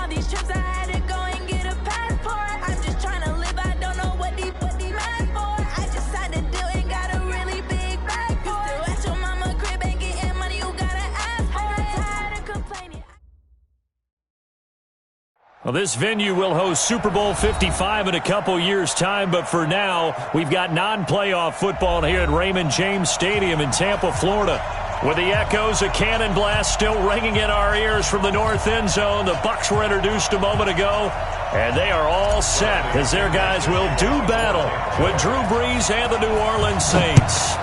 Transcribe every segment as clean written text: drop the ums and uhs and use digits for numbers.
all these trips, I had to go and get a passport. I'm just trying to live, I don't know what these mad for. I just signed a deal and got a really big bag for it. Still at your mama crib, ain't getting money, you gotta ask for it. Tired of complaining. Well, this venue will host Super Bowl 55 in a couple years' time, but for now, we've got non-playoff football here at Raymond James Stadium in Tampa, Florida. With the echoes of cannon blast still ringing in our ears from the north end zone, the Bucs were introduced a moment ago, and they are all set as their guys will do battle with Drew Brees and the New Orleans Saints.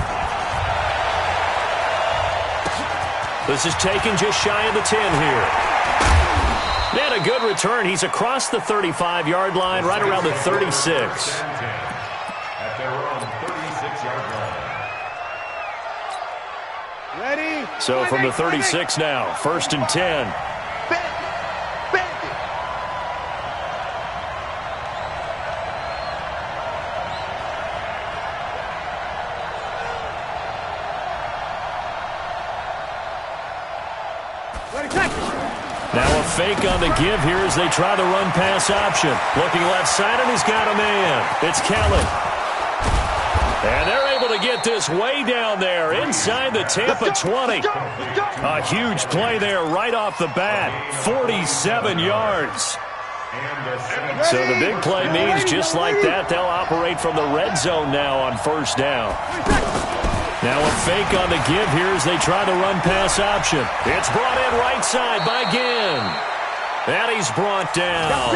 This is taken just shy of the 10 here. And a good return. He's across the 35-yard line, right around the 36. At their own 36-yard line. Ready? So from the 36 now, 1st and 10. Now a fake on the give here as they try the run-pass option. Looking left side, and he's got a man. It's Kelly. And they're able to get this way down there inside the Tampa 20. A huge play there right off the bat. 47 yards. So the big play means just like that, they'll operate from the red zone now on 1st down. Now a fake on the give here as they try the run-pass option. It's brought in right side by Ginn. And he's brought down.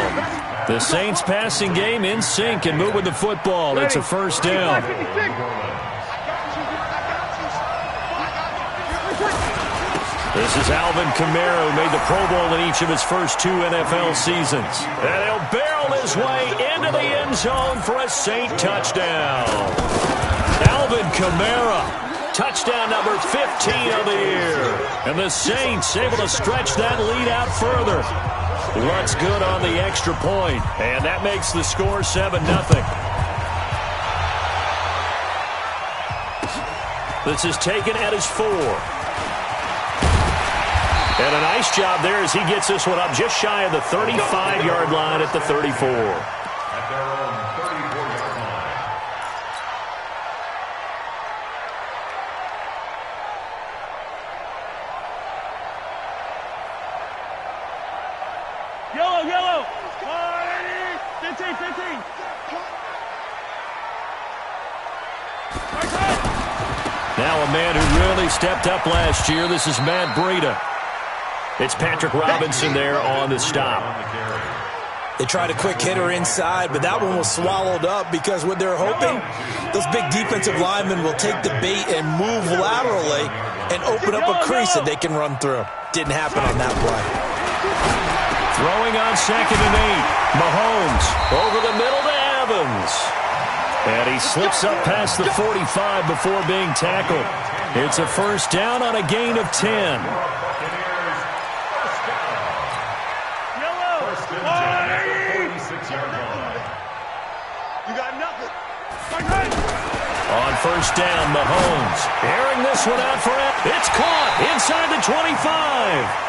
The Saints passing game in sync and moving the football. It's a 1st down. This is Alvin Kamara, who made the Pro Bowl in each of his first 2 NFL seasons. And he'll barrel his way into the end zone for a Saint touchdown. Alvin Kamara, touchdown number 15 of the year. And the Saints able to stretch that lead out further. Runs good on the extra point, and that makes the score 7-0. This is taken at his 4. And a nice job there as he gets this one up just shy of the 35-yard line at the 34. At their own 34-yard line. Yellow. 15. Now a man who really stepped up last year. This is Matt Breida. It's Patrick Robinson there on the stop. They tried a quick hitter inside, but that one was swallowed up because what they're hoping, those big defensive linemen will take the bait and move laterally and open up a crease that they can run through. Didn't happen on that play. Throwing on 2nd and 8. Mahomes over the middle to Evans. And he slips up past the 45 before being tackled. It's a 1st down on a gain of 10. On 1st down, Mahomes airing this one out for it. It's caught inside the 25.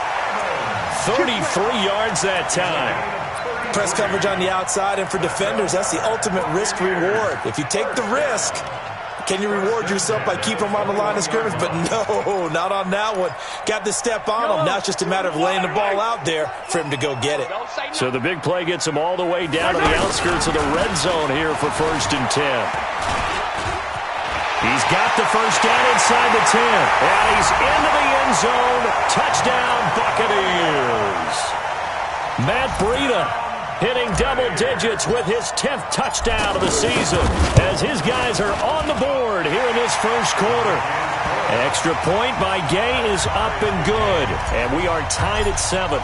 33 yards that time. Press coverage on the outside, and for defenders, that's the ultimate risk-reward. If you take the risk, can you reward yourself by keeping them on the line of scrimmage? But no, not on that one. Got the step on him. Now it's just a matter of laying the ball out there for him to go get it. So the big play gets him all the way down to the outskirts of the red zone here for 1st and 10. He's got the 1st down inside the 10. And he's into the end zone. Touchdown, Buccaneers. Matt Breida hitting double digits with his 10th touchdown of the season as his guys are on the board here in this 1st quarter. Extra point by Gay is up and good, and we are tied at 7.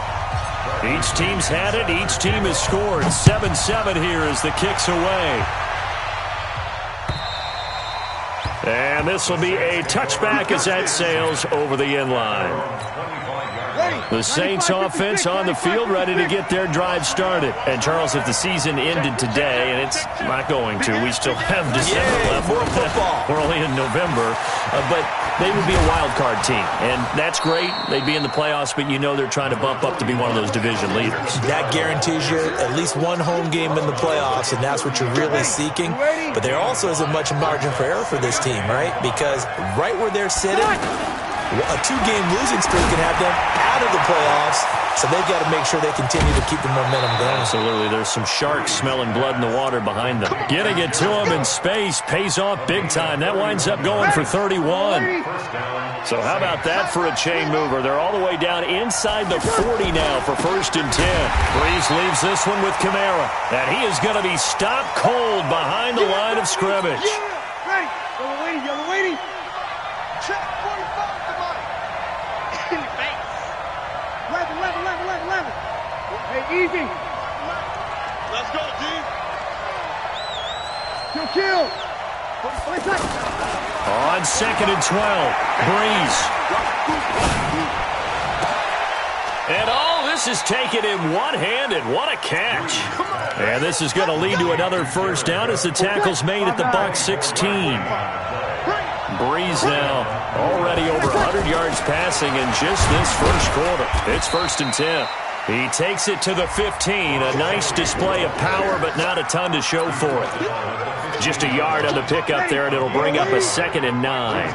Each team's had it. Each team has scored. 7-7 here as the kick's away. And this will be a touchback as that sails over the end line. The Saints offense on the field ready to get their drive started. And, Charles, if the season ended today, and it's not going to, we still have December left. More football. We're only in November. But they would be a wild card team. And that's great. They'd be in the playoffs, but you know they're trying to bump up to be one of those division leaders. That guarantees you at least one home game in the playoffs, and that's what you're really seeking. But there also isn't much margin for error for this team, right? Because right where they're sitting, a 2-game losing streak can have them out of the playoffs, so they've got to make sure they continue to keep the momentum going. Absolutely. There's some sharks smelling blood in the water behind them. Getting it to them in space pays off big time. That winds up going for 31. So how about that for a chain mover? They're all the way down inside the 40 now for 1st and 10. Breeze leaves this one with Kamara, and he is going to be stopped cold behind the line of scrimmage. Ready. Yellow lady, yellow lady. Check 45, come on. In your face. 11. Hey, easy. Let's go, D. Kill. On 2nd and 12, Breeze. And this is taken in one-handed. What a catch. And this is going to lead to another first down as the tackle's made at the Bucs 16. Breeze now already over 100 yards passing in just this first quarter. It's 1st and 10. He takes it to the 15. A nice display of power, but not a ton to show for it. Just a yard on the pickup there, and it'll bring up a 2nd and 9.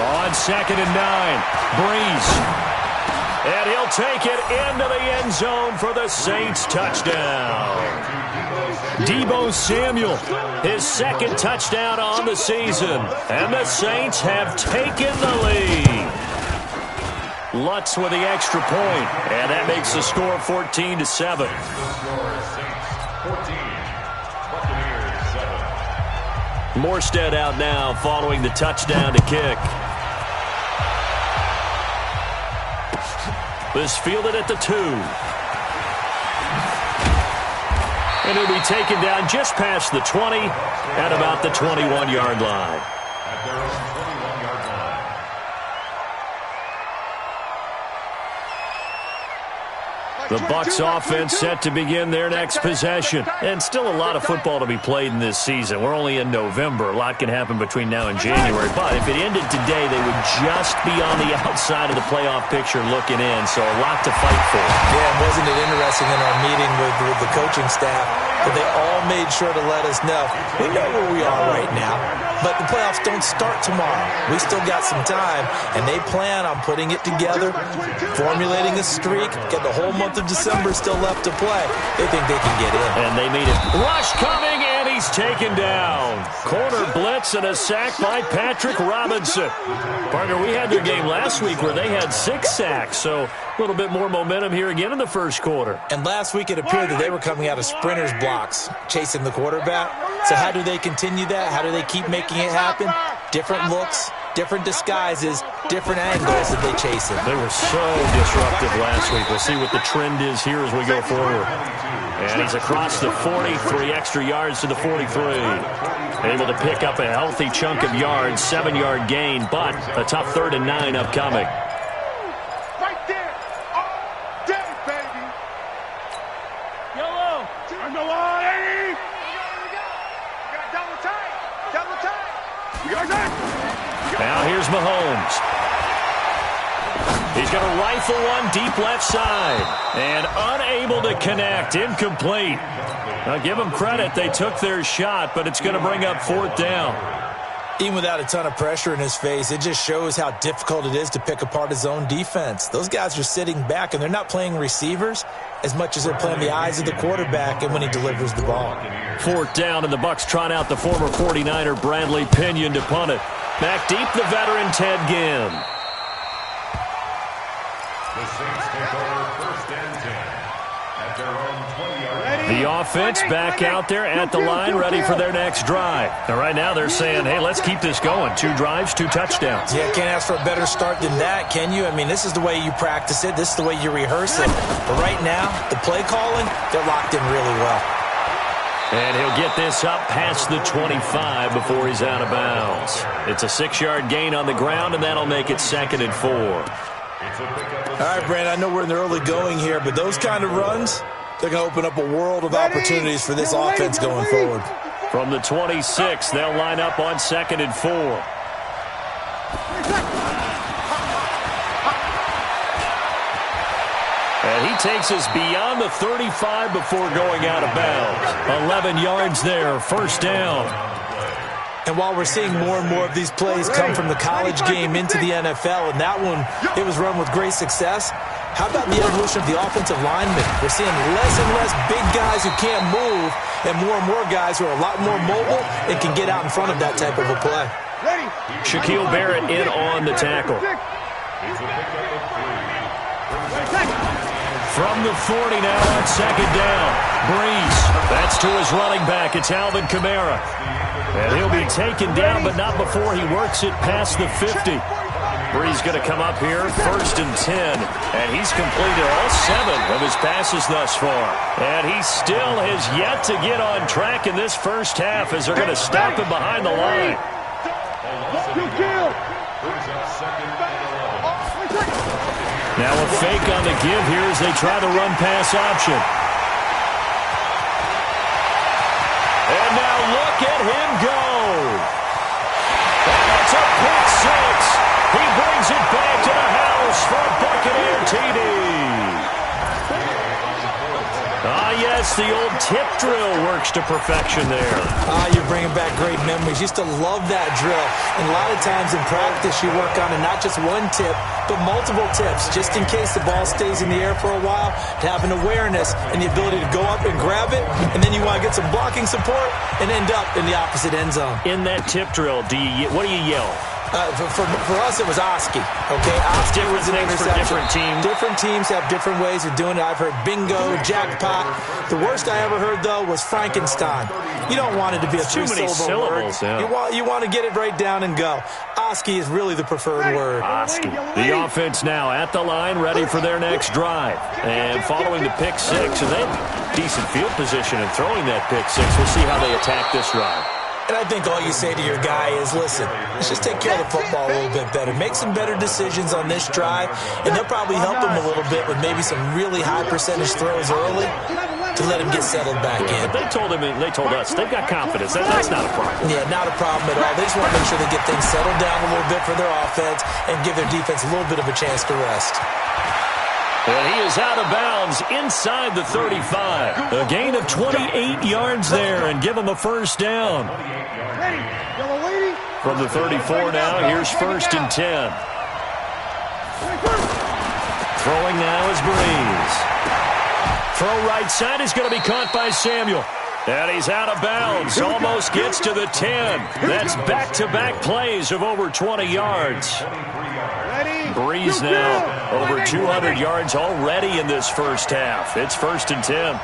On 2nd and 9, Breeze. And he'll take it into the end zone for the Saints touchdown. Deebo Samuel, his 2nd touchdown on the season. And the Saints have taken the lead. Lutz with the extra point, and that makes the score 14-7. Morstead out now following the touchdown to kick. This fielded at the 2. And he'll be taken down just past the 20 at about the 21-yard line. The Bucs offense set to begin their next possession. And still a lot of football to be played in this season. We're only in November. A lot can happen between now and January. But if it ended today, they would just be on the outside of the playoff picture looking in. So a lot to fight for. Yeah, and wasn't it interesting in our meeting with the coaching staff that they all made sure to let us know, we know where we are right now, but the playoffs don't start tomorrow. We still got some time, and they plan on putting it together, formulating a streak, get the whole month of December still left to play. They think they can get in. And they made it. Rush coming, and he's taken down. Corner blitz and a sack by Patrick Robinson. Partner, we had their game last week where they had 6 sacks, so a little bit more momentum here again in the first quarter. And last week it appeared that they were coming out of sprinters blocks, chasing the quarterback. So how do they continue that? How do they keep making it happen? Different looks, different disguises, different angles that they chase it. They were so disruptive last week. We'll see what the trend is here as we go forward. And he's across the 40, 3 extra yards to the 43. Able to pick up a healthy chunk of yards, 7-yard gain, but a tough 3rd and 9 upcoming. Right there. All day, baby. Yellow. On the line. We got double tight. Double tight. You guys in? Now here's Mahomes. He's going to rifle one deep left side. And unable to connect. Incomplete. Now give them credit. They took their shot, but it's going to bring up 4th down. Even without a ton of pressure in his face, it just shows how difficult it is to pick apart his own defense. Those guys are sitting back, and they're not playing receivers as much as they're playing the eyes of the quarterback and when he delivers the ball. 4th down, and the Bucs trot out the former 49er Bradley Pinion to punt it. Back deep, the veteran Ted Ginn. The Saints take over 1st and 10 at their own 20-yard line. The offense back out there at the line, ready for their next drive. Now, right now they're saying, hey, let's keep this going. 2 drives, 2 touchdowns. Yeah, can't ask for a better start than that, can you? I mean, this is the way you practice it. This is the way you rehearse it. But right now, the play calling, they're locked in really well. And he'll get this up past the 25 before he's out of bounds. It's a 6-yard gain on the ground, and that'll make it 2nd and 4. All right, Brandon, I know we're in the early going here, but those kind of runs, They're going to open up a world of opportunities for this offense going forward. From the 26, they'll line up on 2nd and 4. And he takes us beyond the 35 before going out of bounds. 11 yards there, first down. And while we're seeing more and more of these plays come from the college game into the NFL, and that one, it was run with great success, how about the evolution of the offensive linemen? We're seeing less and less big guys who can't move and more guys who are a lot more mobile and can get out in front of that type of a play. Shaquille Barrett in on the tackle. From the 40 now on 2nd down. Breeze. That's to his running back. It's Alvin Kamara. And he'll be taken down, but not before he works it past the 50. Breeze going to come up here, 1st and 10. And he's completed all 7 of his passes thus far. And he still has yet to get on track in this first half as they're going to stop him behind the line. Now a fake on the give here as they try the run-pass option. And now look at him go. And it's a pick 6. He brings it back to the house for a Buccaneer TD. Ah, yes, the old tip drill works to perfection there. You're bringing back great memories. Used to love that drill. And a lot of times in practice, you work on it, not just one tip, but multiple tips, just in case the ball stays in the air for a while, to have an awareness and the ability to go up and grab it, and then you want to get some blocking support and end up in the opposite end zone. In that tip drill, what do you yell? For us, it was Oski. Okay, Oski was an interception. Different teams. Different teams have different ways of doing it. I've heard bingo, jackpot. The worst I ever heard, though, was Frankenstein. You don't want it to be a three-syllable word. Yeah. You want to get it right down and go. Oski is really the preferred word. Oski. The offense now at the line, ready for their next drive. And following the pick 6, and they have decent field position in throwing that pick 6. We'll see how they attack this drive. And I think all you say to your guy is, listen, let's just take care of the football a little bit better. Make some better decisions on this drive, and they'll probably help him a little bit with maybe some really high percentage throws early to let him get settled back in. But they told us, they've got confidence. That's not a problem. Yeah, not a problem at all. They just want to make sure they get things settled down a little bit for their offense and give their defense a little bit of a chance to rest. And he is out of bounds inside the 35. A gain of 28 yards there and give him a first down. From the 34 now, here's 1st and 10. Throwing now is Breeze. Throw right side is going to be caught by Samuel. And he's out of bounds. Almost gets to the 10. That's back-to-back plays of over 20 yards. Breeze now over 200 yards already in this first half. It's 1st and 10.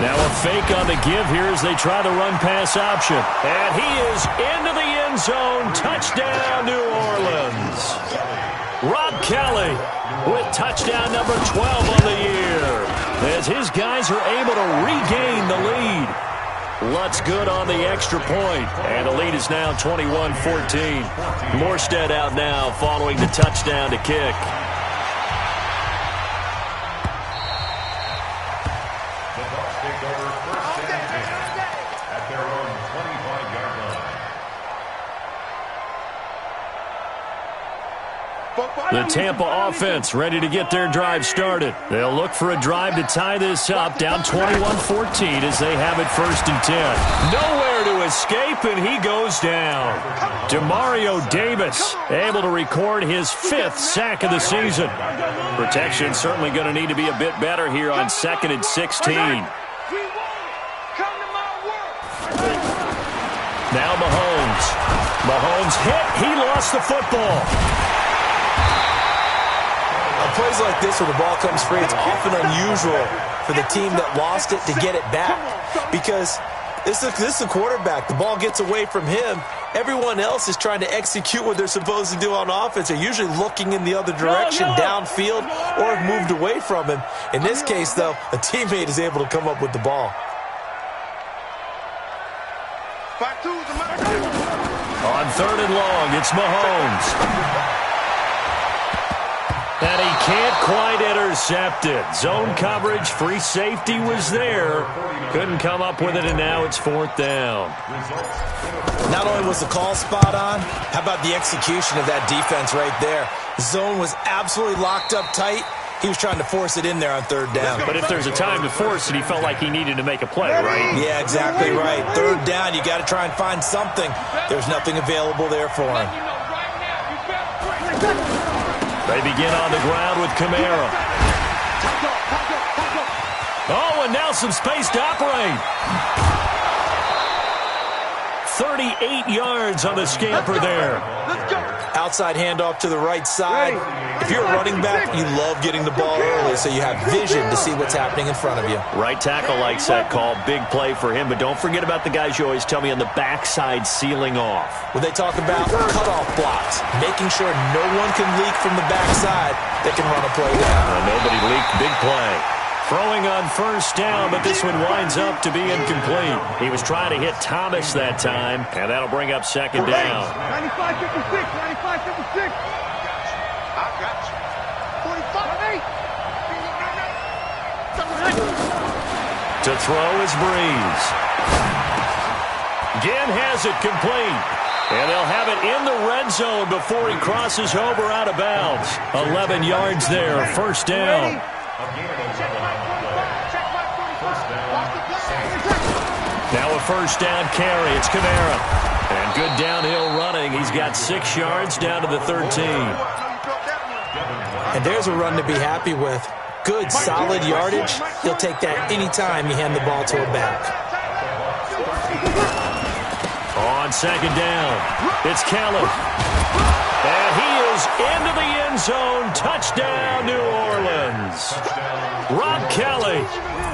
Now a fake on the give here as they try the run-pass option. And he is into the end zone. Touchdown, New Orleans. Rob Kelly with touchdown number 12 on the year, as his guys are able to regain the lead. Lutz good on the extra point, and the lead is now 21-14. Morstead out now following the touchdown to kick. The Bucs take over 1st and 10 at their own 25-yard line. The Tampa offense ready to get their drive started. They'll look for a drive to tie this up, down 21-14 as they have it 1st and 10. Nowhere to escape, and he goes down. Demario Davis able to record his 5th sack of the season. Protection certainly going to need to be a bit better here on 2nd and 16. Now Mahomes. Mahomes hit. He lost the football. Plays like this where the ball comes free, it's often unusual for the team that lost it to get it back, because this is the quarterback. The ball gets away from him. Everyone else is trying to execute what they're supposed to do on offense. They're usually looking in the other direction, downfield, or have moved away from him. In this case, though, a teammate is able to come up with the ball. On 3rd and long, it's Mahomes. And he can't quite intercept it. Zone coverage, free safety was there. Couldn't come up with it, and now it's 4th down. Not only was the call spot on, how about the execution of that defense right there? Zone was absolutely locked up tight. He was trying to force it in there on 3rd down. But if there's a time to force it, he felt like he need to make a play, right? Yeah, exactly right. 3rd down, you got to try and find something. There's nothing available there for him. They begin on the ground with Kamara. Oh, and now some space to operate. 38 yards on the scamper there. Outside handoff to the right side. If you're a running back, you love getting the ball early so you have vision to see what's happening in front of you. Right tackle likes that call. Big play for him, but don't forget about the guys you always tell me on the backside sealing off. When they talk about cutoff blocks, making sure no one can leak from the backside, they can run a play down. Nobody leaked. Big play. Throwing on 1st down, but this one winds up to be incomplete. He was trying to hit Thomas that time, and that'll bring up 2nd down. 95-56, 95-56. I got you. 45. To throw is Breeze. Ginn has it complete. And they'll have it in the red zone before he crosses over out of bounds. 11 yards there, 1st down. Now a 1st down carry. It's Kamara. And good downhill running. He's got 6 yards down to the 13. And there's a run to be happy with. Good, solid yardage. He'll take that anytime you hand the ball to a back. On 2nd down, it's Kelly. And he is into the end zone. Touchdown, New Orleans. Rob Kelly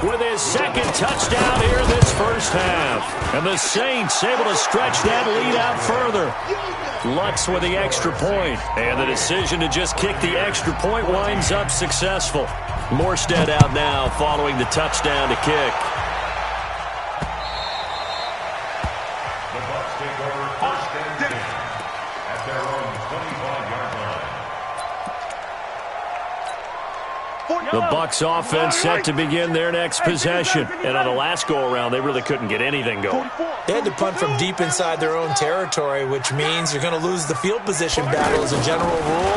with his 2nd touchdown here this 1st half. And the Saints able to stretch that lead out further. Lutz with the extra point. And the decision to just kick the extra point winds up successful. Morstead out now following the touchdown to kick. The Bucs take over 1st and 10 at their own 25-yard line. The Bucs offense set to begin their next possession. And on the last go-around, they really couldn't get anything going. They had to punt from deep inside their own territory, which means you're going to lose the field position battle as a general rule.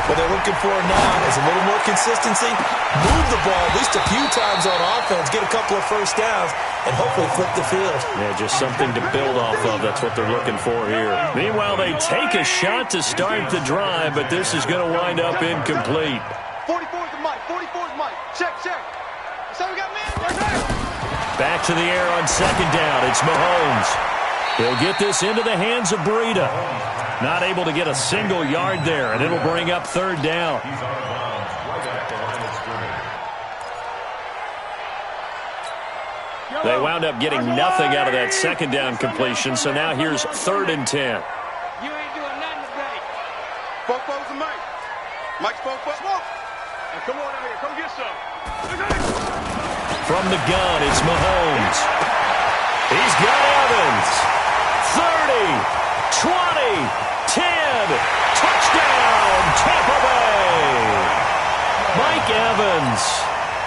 What they're looking for now is a little more consistency, move the ball at least a few times on offense, get a couple of 1st downs, and hopefully flip the field. Yeah, just something to build off of. That's what they're looking for here. Meanwhile, they take a shot to start the drive, but this is going to wind up incomplete. 44's the mic. 44's mic. Check. So we got man right there. Back to the air on 2nd down. It's Mahomes. He'll get this into the hands of Breida. Not able to get a single yard there, and it'll bring up 3rd down. He's out of bounds right at the line of scrimmage. They wound up getting nothing out of that 2nd down completion, so now here's 3rd and 10. You ain't doing nothing today. Fofo's the mic. Mike's Fofo. Hey, come on out here. Come get some. From the gun, it's Mahomes. He's got Evans. 30, 20, 10. Touchdown, Tampa Bay. Mike Evans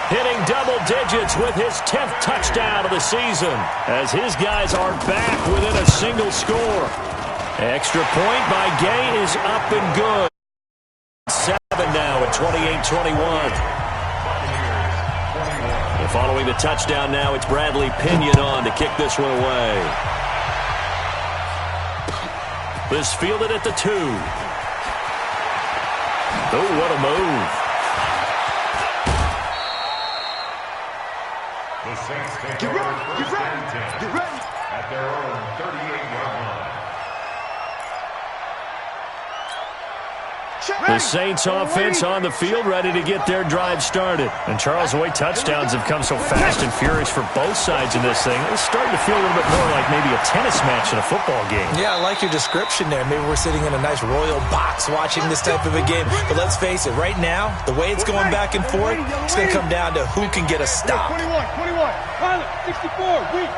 hitting double digits with his 10th touchdown of the season as his guys are back within a single score. Extra point by Gay is up and good. 7 now at 28-21. Following the touchdown now, it's Bradley Pinion on to kick this one away. This fielded at the 2. Oh, what a move. The Saints take over 1st and 10 at their own 38-yard line. The Saints offense on the field ready to get their drive started. And Charles, the way touchdowns have come so fast and furious for both sides in this thing, it's starting to feel a little bit more like maybe a tennis match in a football game. Yeah, I like your description there. Maybe we're sitting in a nice royal box watching this type of a game. But let's face it, right now, the way it's going back and forth, it's going to come down to who can get a stop. 21, Pilot, 64, weak.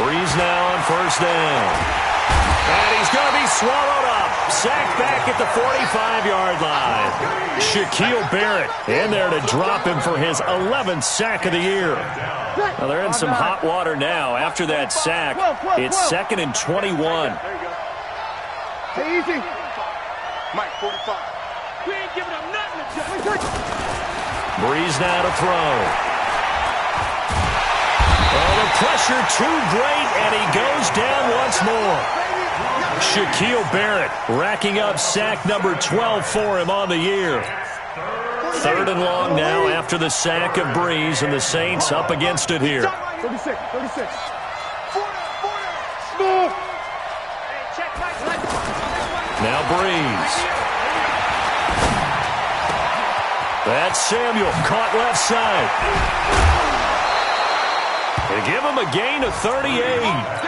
Breeze now on 1st down. And he's going to be swallowed up. Sacked back at the 45-yard line. Shaquille Barrett in there to drop him for his 11th sack of the year. Well, they're in some hot water now. After that sack, it's 2nd and 21. Hey, easy. Mike, 45. We ain't giving up nothing. Breeze now to throw. Oh, the pressure too great, and he goes down once more. Shaquille Barrett racking up sack number 12 for him on the year. 3rd and long now after the sack of Breeze, and the Saints up against it here. 36. Now Breeze. That's Samuel, caught left side. They give him a gain of 38.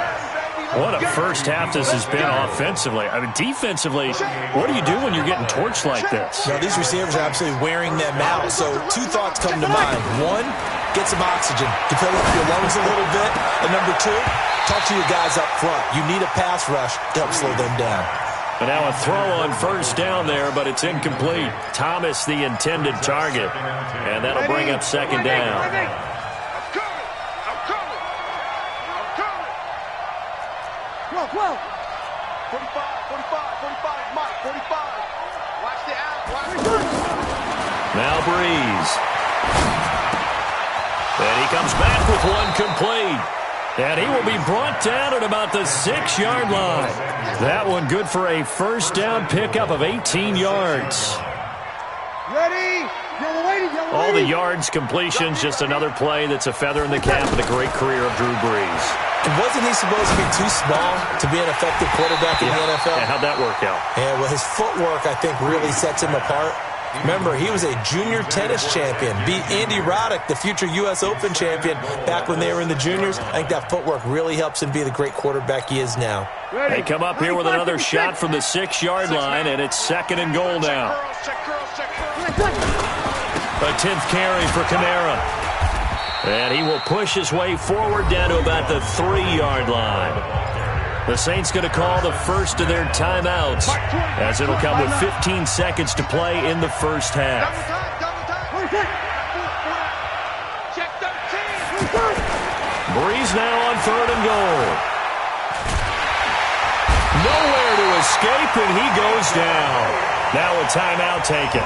What a first half this has been offensively. I mean, defensively, what do you do when you're getting torched like this? Now, these receivers are absolutely wearing them out. So 2 thoughts come to mind. 1, get some oxygen to fill up your lungs a little bit. And number 2, talk to your guys up front. You need a pass rush to help slow them down. And now a throw on first down there, but it's incomplete. Thomas the intended target. And that'll bring up 2nd down. Well. 45, Mike, 45. Watch the out. Now Breeze. And he comes back with one complete. And he will be brought down at about the 6-yard line. That one good for a first down pickup of 18 yards. Ready? Yellow lady. All the yards, completions, just another play that's a feather in the cap of the great career of Drew Brees. And wasn't he supposed to be too small to be an effective quarterback in the NFL? Yeah, how'd that work out? Yeah, well, his footwork, I think, really sets him apart. Remember, he was a junior tennis champion. Beat Andy Roddick, the future U.S. Open champion, back when they were in the juniors. I think that footwork really helps him be the great quarterback he is now. They come up here with another shot from the 6-yard line, and it's 2nd and goal now. A 10th carry for Kamara. And he will push his way forward down to about the 3-yard line. The Saints going to call the first of their timeouts, as it'll come with 15 seconds to play in the first half. Breeze now on 3rd and goal. Nowhere to escape, and he goes down. Now a timeout taken.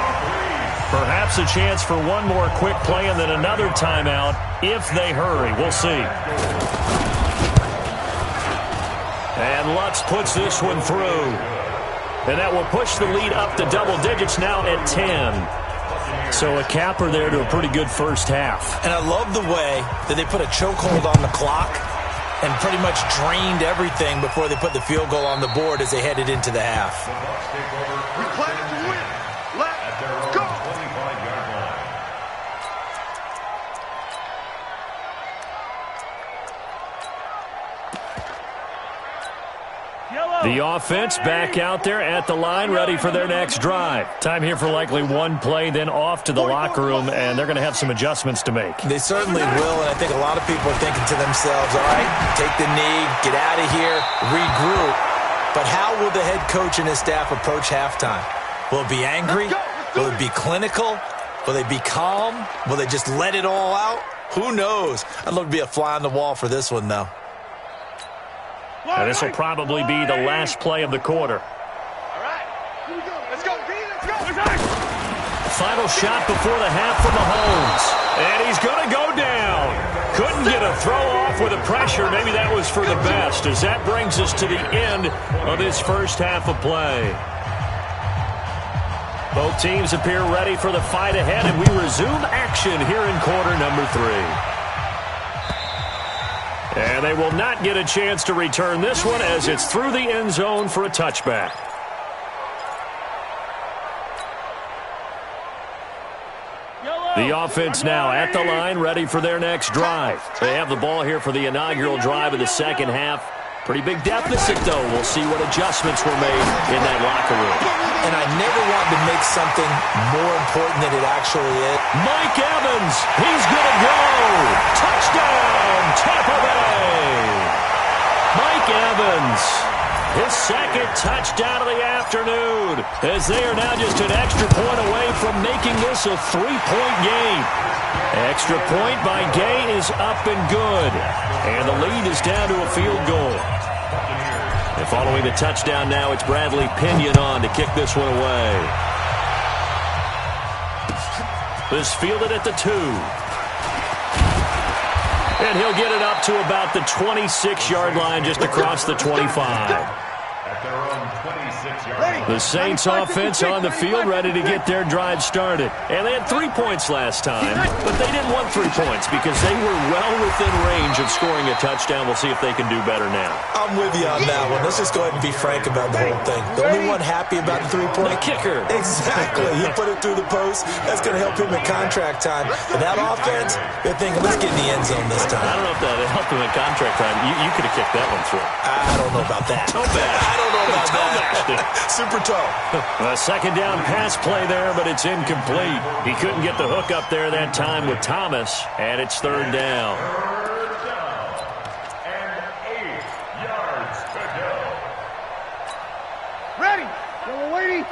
Perhaps a chance for one more quick play and then another timeout if they hurry. We'll see. And Lutz puts this one through. And that will push the lead up to double digits now at 10. So a capper there to a pretty good first half. And I love the way that they put a chokehold on the clock and pretty much drained everything before they put the field goal on the board as they headed into the half. We plan to win. Let's go. The offense back out there at the line, ready for their next drive. Time here for likely one play, then off to the locker room, and they're going to have some adjustments to make. They certainly will, and I think a lot of people are thinking to themselves, all right, take the knee, get out of here, regroup. But how will the head coach and his staff approach halftime? Will it be angry? Will it be clinical? Will they be calm? Will they just let it all out? Who knows? I'd love to be a fly on the wall for this one, though. And this will probably be the last play of the quarter. All right. Here we go. Let's go. Let's go. Final shot before the half from Mahomes. And he's going to go down. Couldn't get a throw off with the pressure. Maybe that was for the best, as that brings us to the end of this first half of play. Both teams appear ready for the fight ahead, and we resume action here in quarter number 3. And they will not get a chance to return this one as it's through the end zone for a touchback. The offense now at the line, ready for their next drive. They have the ball here for the inaugural drive of the second half. Pretty big deficit, though. We'll see what adjustments were made in that locker room. And I never want to make something more important than it actually is. Mike Evans, he's going to go. Touchdown, Tampa Bay. Mike Evans his second touchdown of the afternoon, as they are now just an extra point away from making this a 3-point game. Extra point by Gay is up and good, and the lead is down to a field goal. And following the touchdown now, it's Bradley Pinion on to kick this one away. This fielded at the 2. And he'll get it up to about the 26-yard line, just across the 25. The Saints offense on the field, ready to get their drive started. And they had 3 points last time, but they didn't want 3 points because they were well within range of scoring a touchdown. We'll see if they can do better now. I'm with you on that one. Let's just go ahead and be frank about the whole thing. The only one happy about the 3-point? The kicker. Exactly. He put it through the post. That's going to help him in contract time. But that offense, they're thinking, let's get in the end zone this time. I don't know if that helped him in contract time. You could have kicked that one through. I don't know about that. Toe bash. I don't know about that. Super toe. A second down pass play there, but it's incomplete. He couldn't get the hook up there that time with Thomas, and it's third down. Third down and 8 yards to go. Ready. Yellow waiting.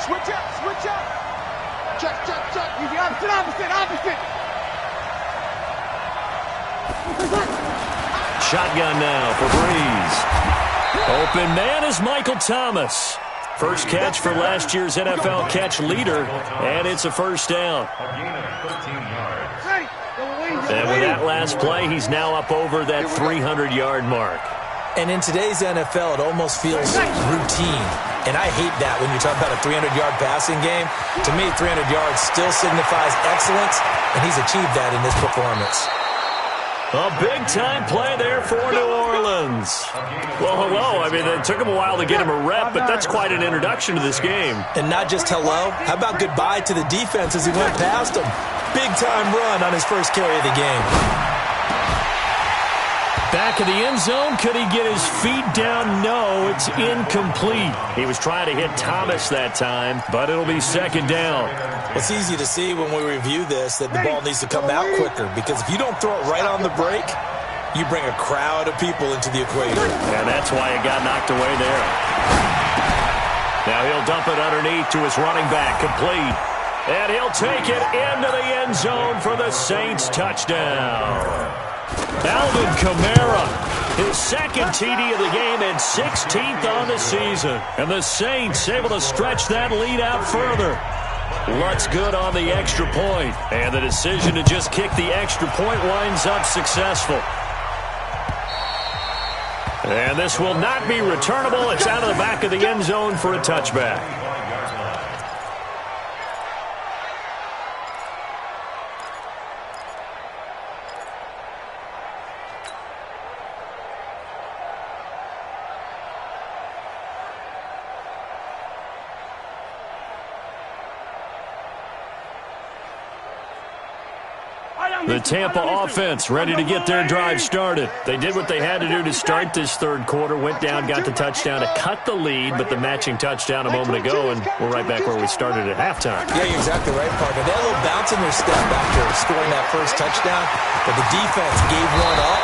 Switch up, switch up. Check, check, check. Easy, opposite. Shotgun now for Breeze. Open man is Michael Thomas. First catch for last year's NFL catch leader, and it's a first down. A gain of 13 yards. Ready. Yellow waiting. And with that last play, he's now up over that 300-yard mark. And in today's NFL, it almost feels routine. And I hate that when you're talking about a 300-yard passing game. To me, 300 yards still signifies excellence, and he's achieved that in this performance. A big-time play there for New Orleans. Well, hello. I mean, it took him a while to get him a rep, but that's quite an introduction to this game. And not just hello. How about goodbye to the defense as he went past him? Big-time run on his first carry of the game. Back of the end zone. Could he get his feet down? No, it's incomplete. He was trying to hit Thomas that time, but it'll be second down. It's easy to see when we review this that the ball needs to come out quicker, because if you don't throw it right on the break, you bring a crowd of people into the equation. And that's why it got knocked away there. Now he'll dump it underneath to his running back, complete. And he'll take it into the end zone for the Saints touchdown. Alvin Kamara, his second TD of the game and 16th on the season. And the Saints able to stretch that lead out further. Lutz good on the extra point. And the decision to just kick the extra point winds up successful. And this will not be returnable. It's out of the back of the end zone for a touchback. The Tampa offense ready to get their drive started. They did what they had to do to start this third quarter, went down, got the touchdown to cut the lead, but the matching touchdown a moment ago, and we're right back where we started at halftime. Yeah, you're exactly right, partner. They had a little bounce in their step after scoring that first touchdown, but the defense gave one up,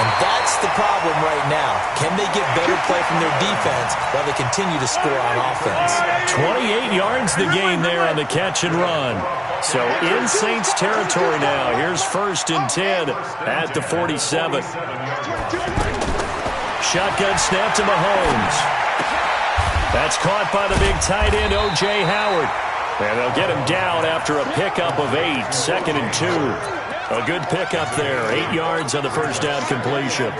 and that's the problem right now. Can they get better play from their defense while they continue to score on offense? 28 yards the gain there on the catch and run. So in Saints territory now. Here's 1st and 10 at the 47. Shotgun snap to Mahomes. That's caught by the big tight end, O.J. Howard. And they'll get him down after a pickup of 8, 2nd and 2. A good pickup there, 8 yards on the first down completion.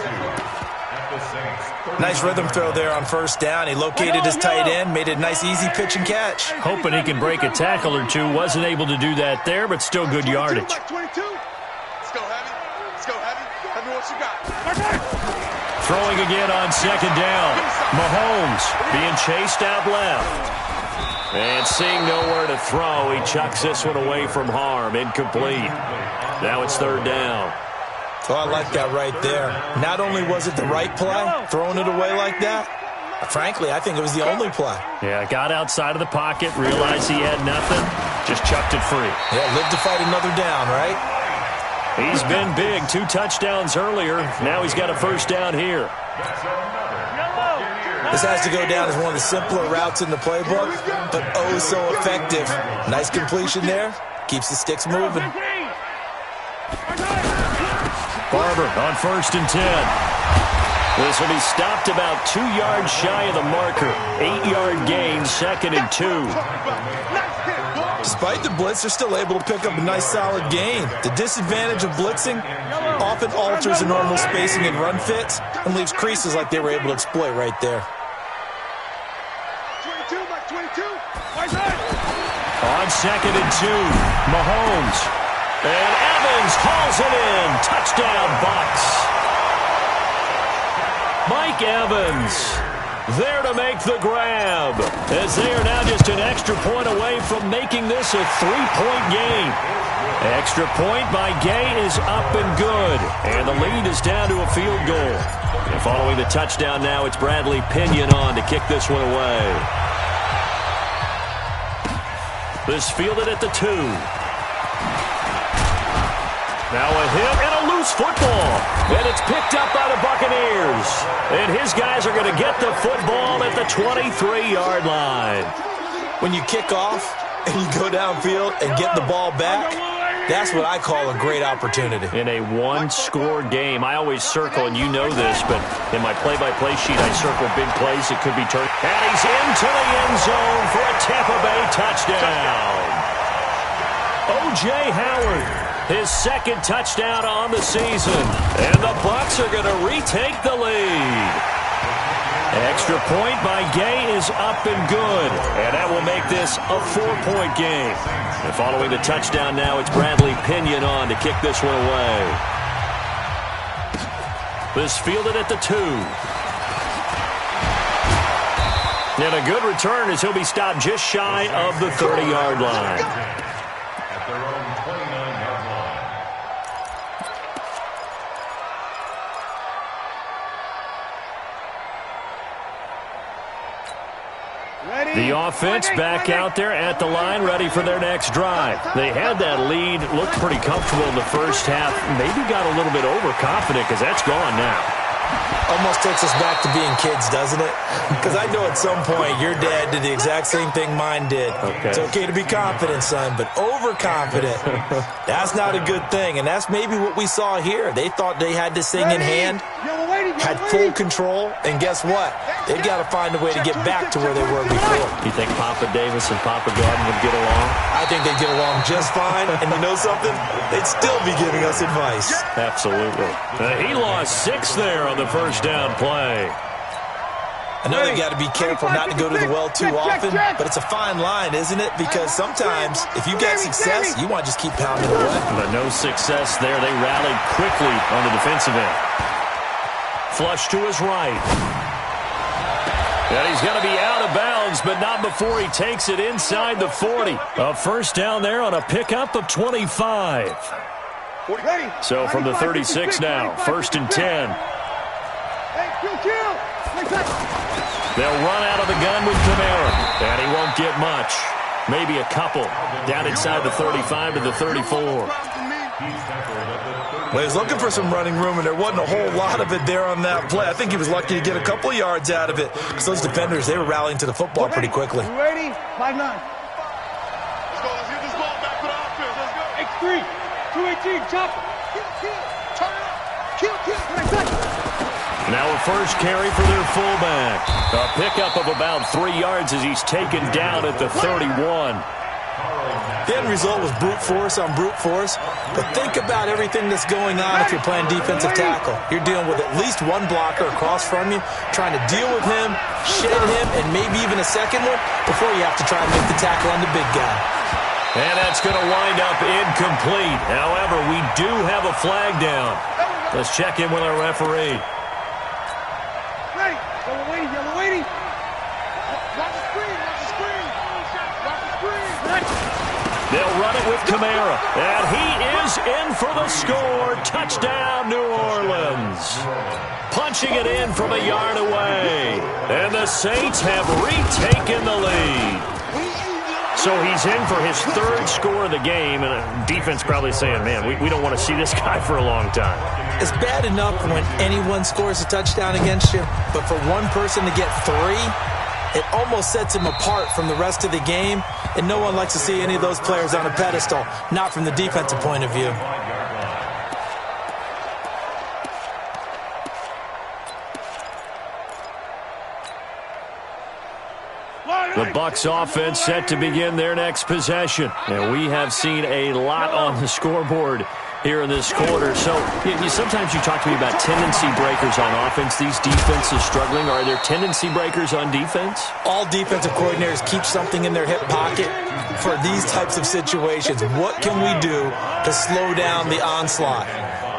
Nice rhythm throw there on first down. He located his tight end, made it a nice, easy pitch and catch. Hoping he can break a tackle or two. Wasn't able to do that there, but still good yardage. 22. Let's go heavy. Let's go heavy. Heavy what you got. Throwing again on second down. Mahomes being chased out left. And seeing nowhere to throw, he chucks this one away from harm. Incomplete. Now it's third down. Oh, I like that right there. Not only was it the right play, throwing it away like that, frankly, I think it was the only play. Yeah, got outside of the pocket, realized he had nothing, just chucked it free. Yeah, lived to fight another down, right? He's been big, 2 touchdowns earlier. Now he's got a first down here. That's another This has to go down as one of the simpler routes in the playbook, but oh so effective. Nice completion there. Keeps the sticks moving. Barber on 1st and 10. This will be stopped about 2 yards shy of the marker. 8-yard gain, 2nd and 2. Despite the blitz, they're still able to pick up a nice solid gain. The disadvantage of blitzing often alters the normal spacing and run fits and leaves creases like they were able to exploit right there. 22. On 2nd and 2, Mahomes. And Evans hauls it in. Touchdown, Bucs. Mike Evans there to make the grab, as they are now just an extra point away from making this a 3-point game. Extra point by Gay is up and good, and the lead is down to a field goal. And following the touchdown now, it's Bradley Pinion on to kick this one away. This fielded at the 2. Now a hit and a loose football. And it's picked up by the Buccaneers. And his guys are going to get the football at the 23-yard line. When you kick off and you go downfield and get the ball back, that's what I call a great opportunity. In a one-score game, I always circle, and you know this, but in my play-by-play sheet, I circle big plays. It could be turned. And he's into the end zone for a Tampa Bay touchdown. O.J. Howard. His 2nd touchdown on the season. And the Bucs are going to retake the lead. Extra point by Gay is up and good. And that will make this a 4-point game. And following the touchdown now, it's Bradley Pinion on to kick this one away. This fielded at the 2. And a good return as he'll be stopped just shy of the 30-yard line. At their own 29-yard line. The offense back out there at the line, ready for their next drive. They had that lead, looked pretty comfortable in the first half, maybe got a little bit overconfident because that's gone now. Almost takes us back to being kids, doesn't it? Because I know at some point your dad did the exact same thing mine did. Okay. It's okay to be confident, son, but overconfident, that's not a good thing. And that's maybe what we saw here. They thought they had this thing in hand, had full control, and guess what? They've got to find a way to get back to where they were before. You think Papa Davis and Papa Garden would get along? I think they'd get along just fine, and you know something? They'd still be giving us advice. Absolutely. He lost 6 there on the first down play. I know they've got to be careful not to go to the well too often, but it's a fine line, isn't it? Because sometimes, if you get success, you want to just keep pounding away. But no success there. They rallied quickly on the defensive end. Flush to his right. And he's going to be out of bounds, but not before he takes it inside the 40. A first down there on a pickup of 25. So from the 36 now, 1st and 10. They'll run out of the gun with Kamara, and he won't get much. Maybe a couple. Down inside the 35 to the 34. Well, he was looking for some running room, and there wasn't a whole lot of it there on that play. I think he was lucky to get a couple yards out of it, because those defenders, they were rallying to the football pretty quickly. You ready? 5-9. Let's go. Let's get this ball back for the offense. Let's go. X3. 218. Chopper. Kill. Turn it up. Kill. Now a first carry for their fullback. A pickup of about 3 yards as he's taken down at the 31. The end result was brute force on brute force, but think about everything that's going on if you're playing defensive tackle. You're dealing with at least one blocker across from you, trying to deal with him, shed him, and maybe even a second one before you have to try and make the tackle on the big guy. And that's going to wind up incomplete. However, we do have a flag down. Let's check in with our referee. Ready. Yellow waiting. Watch the screen. They'll run it with Kamara. And he is in for the score. Touchdown, New Orleans. Punching it in from a yard away. And the Saints have retaken the lead. So he's in for his third score of the game, and defense probably saying, man, we don't want to see this guy for a long time. It's bad enough when anyone scores a touchdown against you, but for one person to get 3, it almost sets him apart from the rest of the game, and no one likes to see any of those players on a pedestal, not from the defensive point of view. The Bucs offense set to begin their next possession. And we have seen a lot on the scoreboard here in this quarter. So sometimes you talk to me about tendency breakers on offense. These defenses struggling. Are there tendency breakers on defense? All defensive coordinators keep something in their hip pocket for these types of situations. What can we do to slow down the onslaught?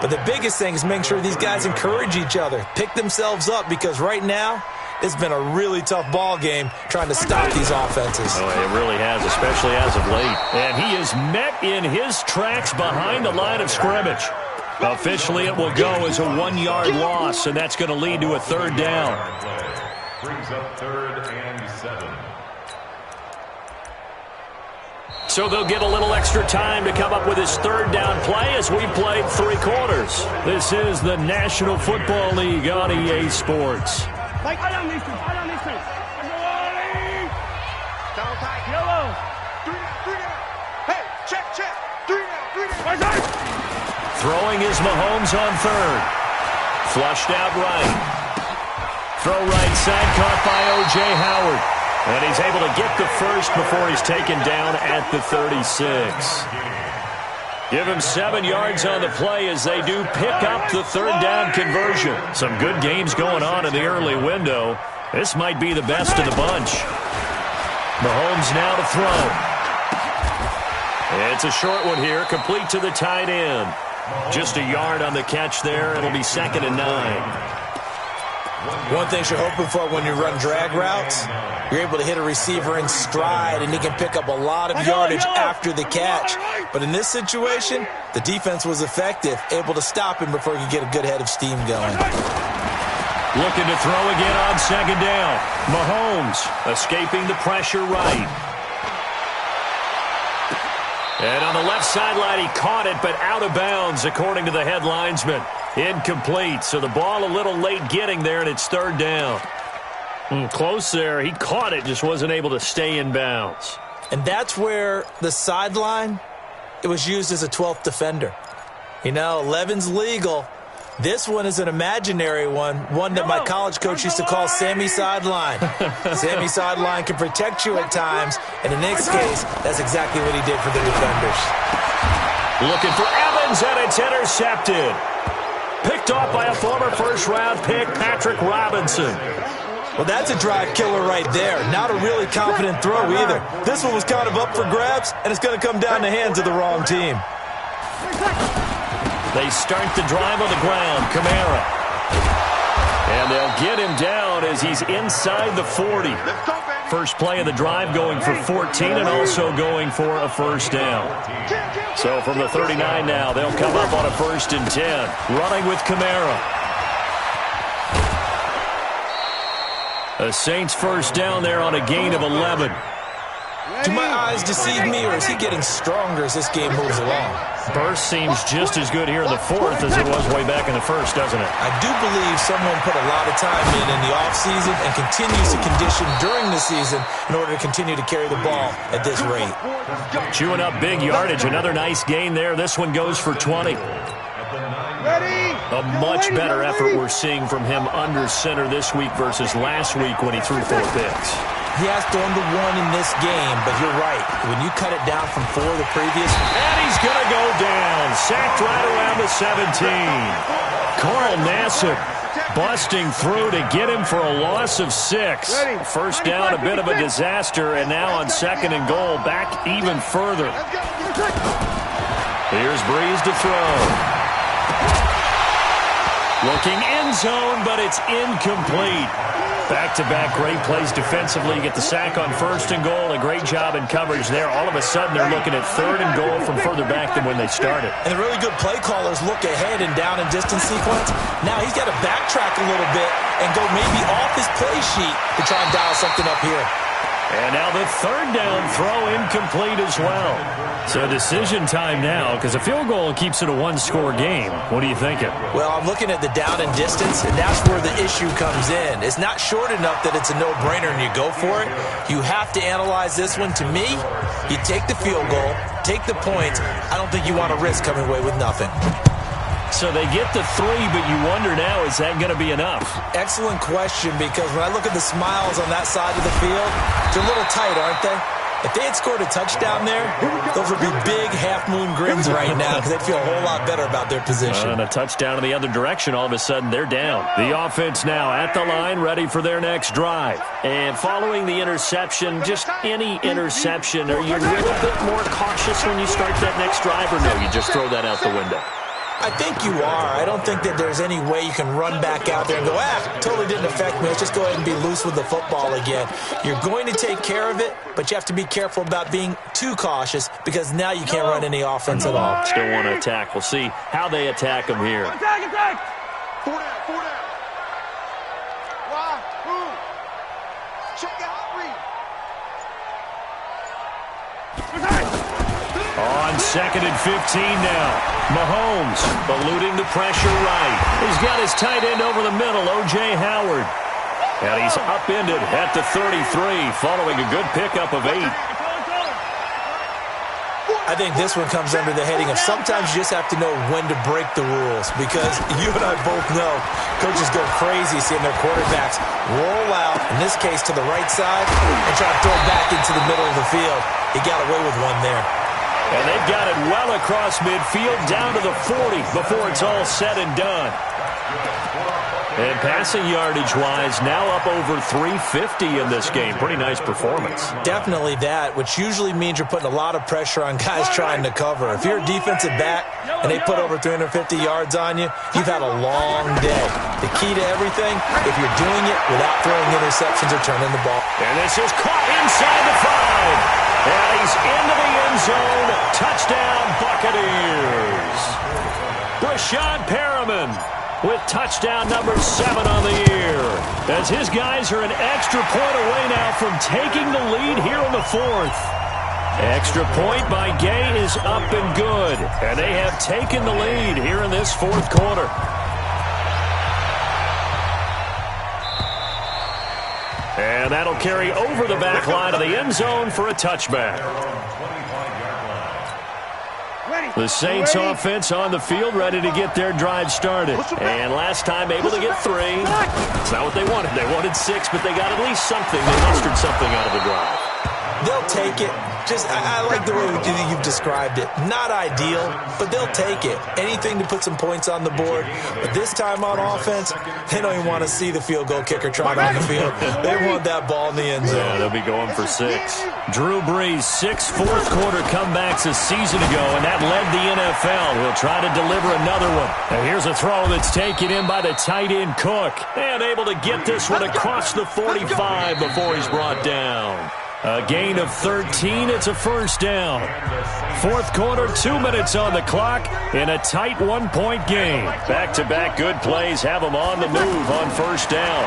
But the biggest thing is making sure these guys encourage each other, pick themselves up, because right now, it's been a really tough ball game trying to stop these offenses. Oh, it really has, especially as of late. And he is met in his tracks behind the line of scrimmage. Officially, it will go as a 1-yard loss, and that's going to lead to a third down. Brings up 3rd and 7. So they'll get a little extra time to come up with his third down play as we played 3 quarters. This is the National Football League on EA Sports. Mike, I don't need to. Down tight. Yellow. 3 down. Hey, check. 3 down. Throwing is Mahomes on 3rd. Flushed out right. Throw right side, caught by O.J. Howard. And he's able to get the first before he's taken down at the 36. Give him 7 yards on the play as they do pick up the third down conversion. Some good games going on in the early window. This might be the best of the bunch. Mahomes now to throw. It's a short one here, complete to the tight end. Just a yard on the catch there. It'll be 2nd and 9. One thing you're hoping for when you run drag routes, you're able to hit a receiver in stride, and he can pick up a lot of yardage after the catch. But in this situation, the defense was effective, able to stop him before he could get a good head of steam going. Looking to throw again on 2nd down. Mahomes escaping the pressure right. And on the left sideline, he caught it, but out of bounds, according to the head linesman. Incomplete, so the ball a little late getting there, and it's 3rd down. Close there. He caught it, just wasn't able to stay in bounds. And that's where the sideline, it was used as a 12th defender. 11's legal. This one is an imaginary one that my college coach used to call Sammy Sideline. Sammy Sideline can protect you at times, and in this case, that's exactly what he did for the defenders. Looking for Evans, and it's intercepted. Picked off by a former first-round pick, Patrick Robinson. Well, that's a drive killer right there. Not a really confident throw either. This one was kind of up for grabs, and it's going to come down the hands of the wrong team. They start the drive on the ground. Kamara. And they'll get him down as he's inside the 40. First play of the drive going for 14 and also going for a first down. So from the 39 now, they'll come up on a 1st and 10. Running with Kamara. The Saints first down there on a gain of 11. Do my eyes deceive me, or is he getting stronger as this game moves along? Burst seems just as good here in the 4th as it was way back in the 1st, doesn't it? I do believe someone put a lot of time in the offseason and continues to condition during the season in order to continue to carry the ball at this rate. Chewing up big yardage. Another nice gain there. This one goes for 20. A much better effort we're seeing from him under center this week versus last week when he threw 4 picks. He has thrown the 1 in this game, but you're right. When you cut it down from 4 the previous... And he's going to go down. Sacked right around the 17. Carl Nassib busting through to get him for a loss of 6. First down, a bit of a disaster, and now on 2nd and goal, back even further. Here's Breeze to throw. Looking end zone, but it's incomplete. Back-to-back great plays defensively. You get the sack on 1st and goal. A great job in coverage there. All of a sudden, they're looking at 3rd and goal from further back than when they started. And the really good play callers look ahead and down and distance sequence. Now he's got to backtrack a little bit and go maybe off his play sheet to try and dial something up here. And now the third down throw incomplete as well. So decision time now, because a field goal keeps it a one-score game. What are you thinking? Well, I'm looking at the down and distance, and that's where the issue comes in. It's not short enough that it's a no-brainer and you go for it. You have to analyze this one. To me, you take the field goal, take the points. I don't think you want to risk coming away with nothing. So they get the 3, but you wonder now, is that going to be enough? Excellent question, because when I look at the smiles on that side of the field, they're a little tight, aren't they? If they had scored a touchdown there, those would be big half-moon grins right now because they'd feel a whole lot better about their position. And a touchdown in the other direction, all of a sudden they're down. The offense now at the line, ready for their next drive. And following the interception, just any interception, are you a little bit more cautious when you start that next drive, or no, you just throw that out the window? I think you are. I don't think that there's any way you can run back out there and go, totally didn't affect me. Let's just go ahead and be loose with the football again. You're going to take care of it, but you have to be careful about being too cautious because now you can't run any offense at all. Still want to attack. We'll see how they attack them here. Attack! 4 down. Why? Who? Check out read. On 2nd and 15 now. Mahomes eluding the pressure right. He's got his tight end over the middle, O.J. Howard. And he's upended at the 33, following a good pickup of 8. I think this one comes under the heading of sometimes you just have to know when to break the rules, because you and I both know coaches go crazy seeing their quarterbacks roll out, in this case to the right side, and try to throw it back into the middle of the field. He got away with one there. And they've got it well across midfield down to the 40 before it's all said and done. And passing yardage-wise, now up over 350 in this game. Pretty nice performance. Definitely that, which usually means you're putting a lot of pressure on guys trying to cover. If you're a defensive back and they put over 350 yards on you, you've had a long day. The key to everything, if you're doing it without throwing interceptions or turning the ball. And this is caught inside the 5. And he's into the end zone. Touchdown, Buccaneers. Brashad Perriman with touchdown number 7 on the year. As his guys are an extra point away now from taking the lead here in the 4th. Extra point by Gay is up and good. And they have taken the lead here in this 4th quarter. And that'll carry over the back line of the end zone for a touchback. The Saints offense on the field, ready to get their drive started. And last time able to get 3. It's not what they wanted. They wanted 6, but they got at least something. They mustered something out of the drive. They'll take it. I like the way you've described it. Not ideal, but they'll take it. Anything to put some points on the board. But this time on offense, they don't even want to see the field goal kicker trot on the field. They want that ball in the end zone. Yeah, they'll be going for 6. Drew Brees, 6 fourth-quarter comebacks a season ago, and that led the NFL. He'll try to deliver another one. And here's a throw that's taken in by the tight end Cook. And able to get this one across the 45 before he's brought down. A gain of 13. It's a first down. 4th quarter, 2 minutes on the clock in a tight 1-point game. Back-to-back good plays have them on the move on first down.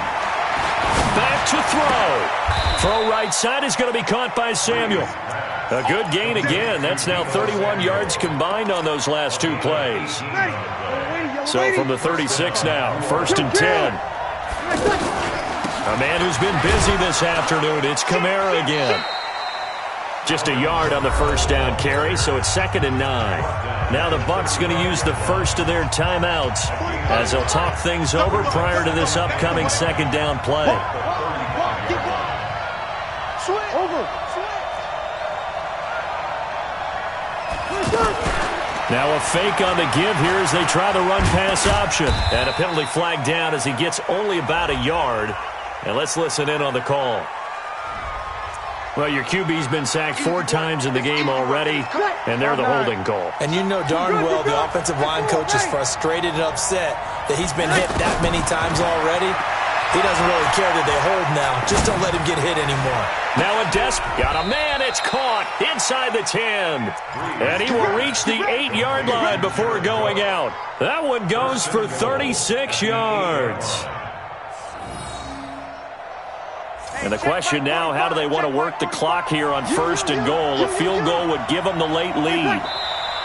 Back to throw. Throw right side is going to be caught by Samuel. A good gain again. That's now 31 yards combined on those last 2 plays. So from the 36 now, 1st and 10. A man who's been busy this afternoon, it's Kamara again. Just a yard on the first down carry, so it's 2nd and 9. Now the Bucs going to use the first of their timeouts as they'll talk things over prior to this upcoming 2nd down play. Now a fake on the give here as they try the run-pass option. And a penalty flag down as he gets only about a yard. And let's listen in on the call. Well, your QB's been sacked 4 times in the game already, and they're the holding call. And you know darn well the offensive line coach is frustrated and upset that he's been hit that many times already. He doesn't really care that they hold now. Just don't let him get hit anymore. Now a got a man. It's caught inside the 10. And he will reach the 8-yard line before going out. That one goes for 36 yards. And the question now, how do they want to work the clock here on 1st and goal? A field goal would give them the late lead.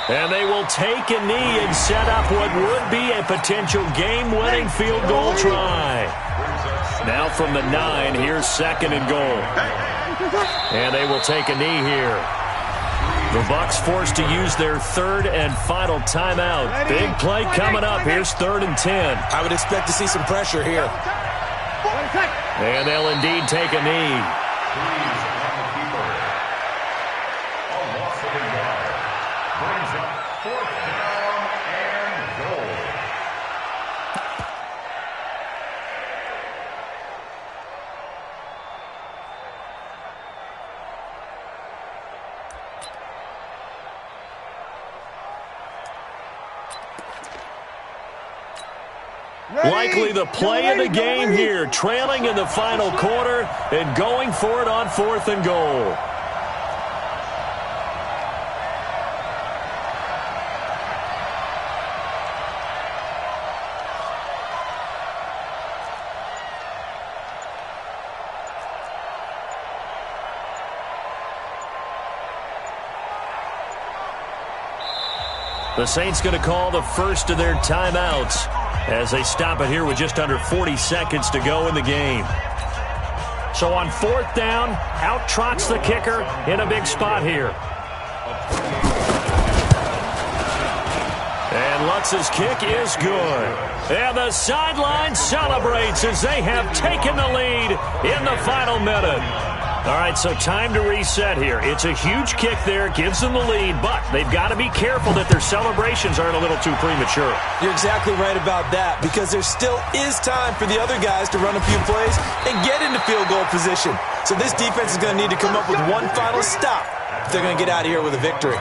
And they will take a knee and set up what would be a potential game-winning field goal try. Now from the 9, here's 2nd and goal. And they will take a knee here. The Bucs forced to use their 3rd and final timeout. Big play coming up. Here's 3rd and 10. I would expect to see some pressure here. And they'll indeed take a knee. Freeze on the keeper. A loss of a yard. Brings up 4th down and goal. Likely the play of the game here, trailing in the final quarter and going for it on 4th and goal. The Saints going to call the first of their timeouts as they stop it here with just under 40 seconds to go in the game. So on 4th down, out trots the kicker in a big spot here. And Lutz's kick is good. And the sideline celebrates as they have taken the lead in the final minute. All right, so time to reset here. It's a huge kick there, gives them the lead, but they've got to be careful that their celebrations aren't a little too premature. You're exactly right about that, because there still is time for the other guys to run a few plays and get into field goal position. So this defense is going to need to come up with one final stop if they're going to get out of here with a victory.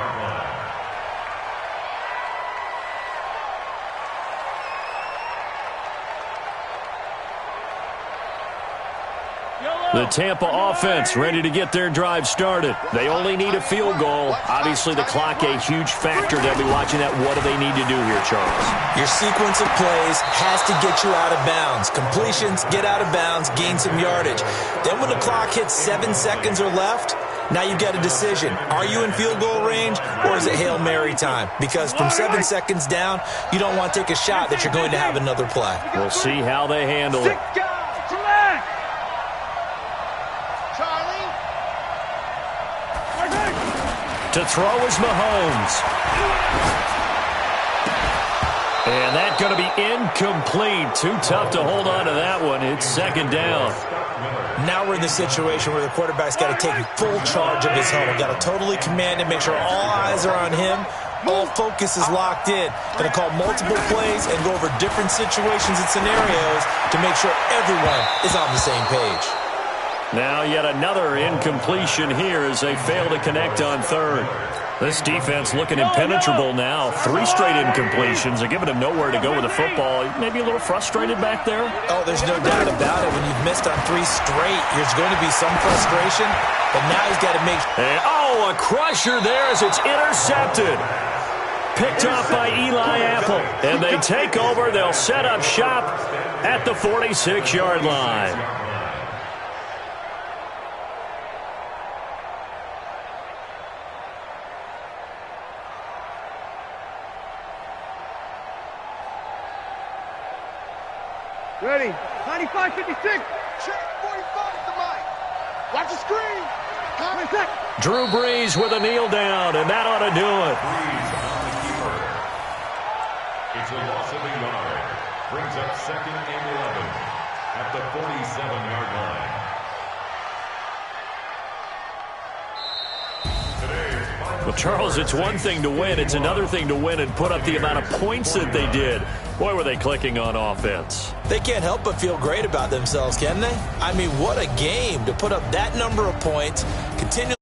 The Tampa offense ready to get their drive started. They only need a field goal. Obviously, the clock a huge factor. They'll be watching that. What do they need to do here, Charles? Your sequence of plays has to get you out of bounds. Completions, get out of bounds, gain some yardage. Then when the clock hits 7 seconds or left, now you've got a decision. Are you in field goal range, or is it Hail Mary time? Because from 7 seconds down, you don't want to take a shot that you're going to have another play. We'll see how they handle it. To throw is Mahomes. And that's going to be incomplete. Too tough to hold on to that one. It's 2nd down. Now we're in the situation where the quarterback's got to take full charge of his huddle. Got to totally command it, make sure all eyes are on him. All focus is locked in. Going to call multiple plays and go over different situations and scenarios to make sure everyone is on the same page. Now yet another incompletion here as they fail to connect on 3rd. This defense looking impenetrable now. 3 straight incompletions. They're giving him nowhere to go with the football. Maybe a little frustrated back there? Oh, there's no doubt about it. When you've missed on 3 straight, there's going to be some frustration. But now he's got to make... And, a crusher there as it's intercepted. Picked off by Eli Apple. And they take over. They'll set up shop at the 46-yard line. Ready. 95, 56. Check 45 at the mic. Watch the screen. Comment sec. Drew Brees with a kneel down, and that ought to do it. Brees on the keeper. It's a loss of a yard. Brings up 2nd and 11 at the 47-yard line. Well, Charles, it's one thing to win. It's another thing to win and put up the amount of points that they did. Boy, were they clicking on offense. They can't help but feel great about themselves, can they? I mean, what a game to put up that number of points, continue